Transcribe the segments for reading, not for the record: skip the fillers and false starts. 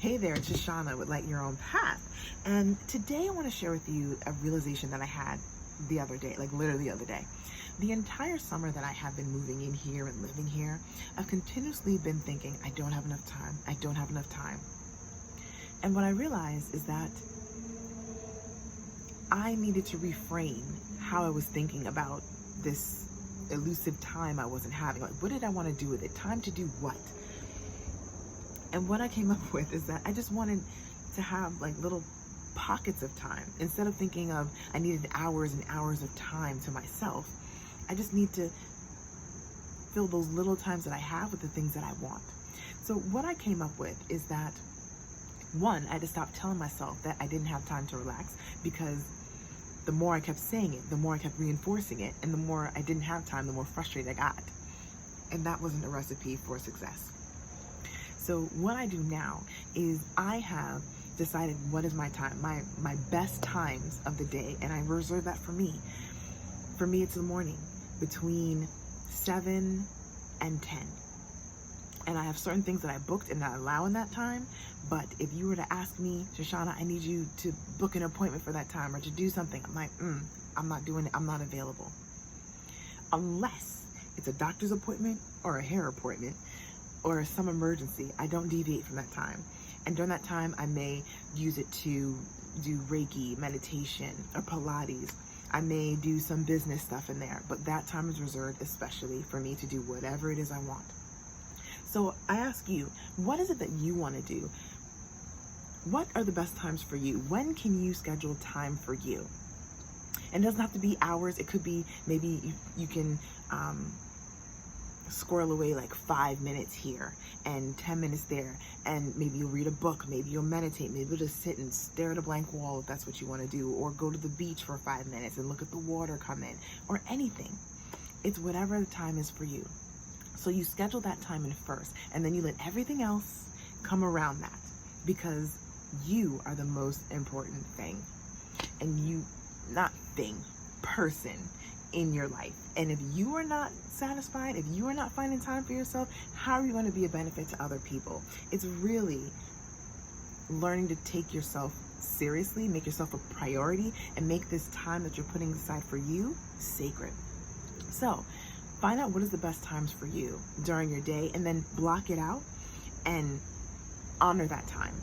Hey there, it's Shoshana with Light Your Own Path. And today I want to share with you a realization that I had the other day, like literally the other day. The entire summer that I have been moving in here and living here, I've continuously been thinking, I don't have enough time. I don't have enough time. And what I realized is that I needed to reframe how I was thinking about this elusive time I wasn't having. Like, what did I want to do with it? Time to do what? And what I came up with is that I just wanted to have like little pockets of time. Instead of thinking of I needed hours and hours of time to myself, I just need to fill those little times that I have with the things that I want. So what I came up with is that, one, I had to stop telling myself that I didn't have time to relax, because the more I kept saying it, the more I kept reinforcing it, and the more I didn't have time, the more frustrated I got. And that wasn't a recipe for success. So what I do now is I have decided what is my time, my best times of the day, and I reserve that for me. For me, it's the morning between 7 and 10. And I have certain things that I booked and that I allow in that time. But if you were to ask me, Shoshana, I need you to book an appointment for that time or to do something, I'm like, I'm not doing it. I'm not available. Unless it's a doctor's appointment or a hair appointment or some emergency, I don't deviate from that time. And during that time, I may use it to do Reiki, meditation, or Pilates. I may do some business stuff in there, but that time is reserved especially for me to do whatever it is I want. So I ask you, what is it that you want to do? What are the best times for you? When can you schedule time for you? And it doesn't have to be hours. It could be maybe you can squirrel away like 5 minutes here and 10 minutes there, and maybe you'll read a book, maybe you'll meditate, maybe you'll just sit and stare at a blank wall if that's what you want to do, or go to the beach for 5 minutes and look at the water come in, or anything. It's whatever the time is for you. So you schedule that time in first, and then you let everything else come around that, because you are the most important thing, and person in your life. And if you are not satisfied, if you are not finding time for yourself, how are you going to be a benefit to other people? It's really learning to take yourself seriously, make yourself a priority, and make this time that you're putting aside for you sacred. So find out what is the best times for you during your day, and then block it out and honor that time.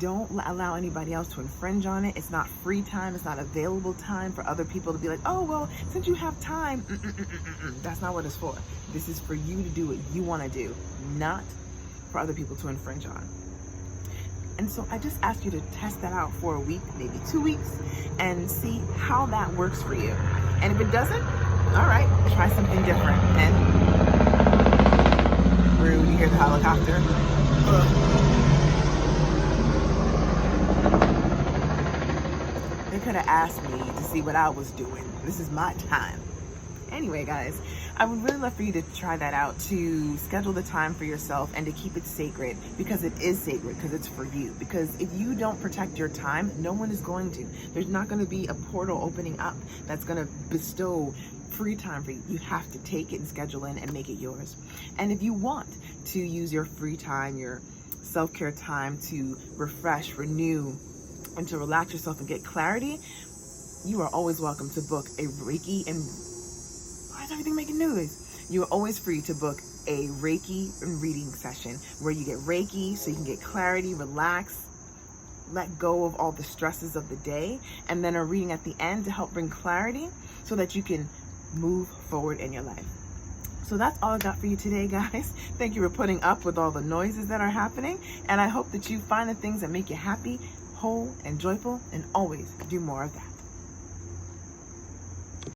Don't allow anybody else to infringe on it. It's not free time. It's not available time for other people to be like, oh, well, since you have time, that's not what it's for. This is for you to do what you want to do, not for other people to infringe on. And so I just ask you to test that out for a week, maybe 2 weeks, and see how that works for you. And if it doesn't, all right, try something different. And rude, you hear the helicopter? Ugh. They could have asked me to see what I was doing. This is my time. Anyway, guys, I would really love for you to try that out, to schedule the time for yourself and to keep it sacred, because it is sacred, because it's for you. Because if you don't protect your time, no one is going to. There's not going to be a portal opening up that's going to bestow free time for you. You have to take it and schedule in and make it yours. And if you want to use your free time, your self-care time to refresh, renew, and to relax yourself and get clarity, you are always welcome to book a Reiki and why is everything making noise? You are always free to book a Reiki and reading session where you get Reiki so you can get clarity, relax, let go of all the stresses of the day, and then a reading at the end to help bring clarity so that you can move forward in your life. So that's all I got for you today, guys. Thank you for putting up with all the noises that are happening, and I hope that you find the things that make you happy, whole, and joyful, and always do more of that.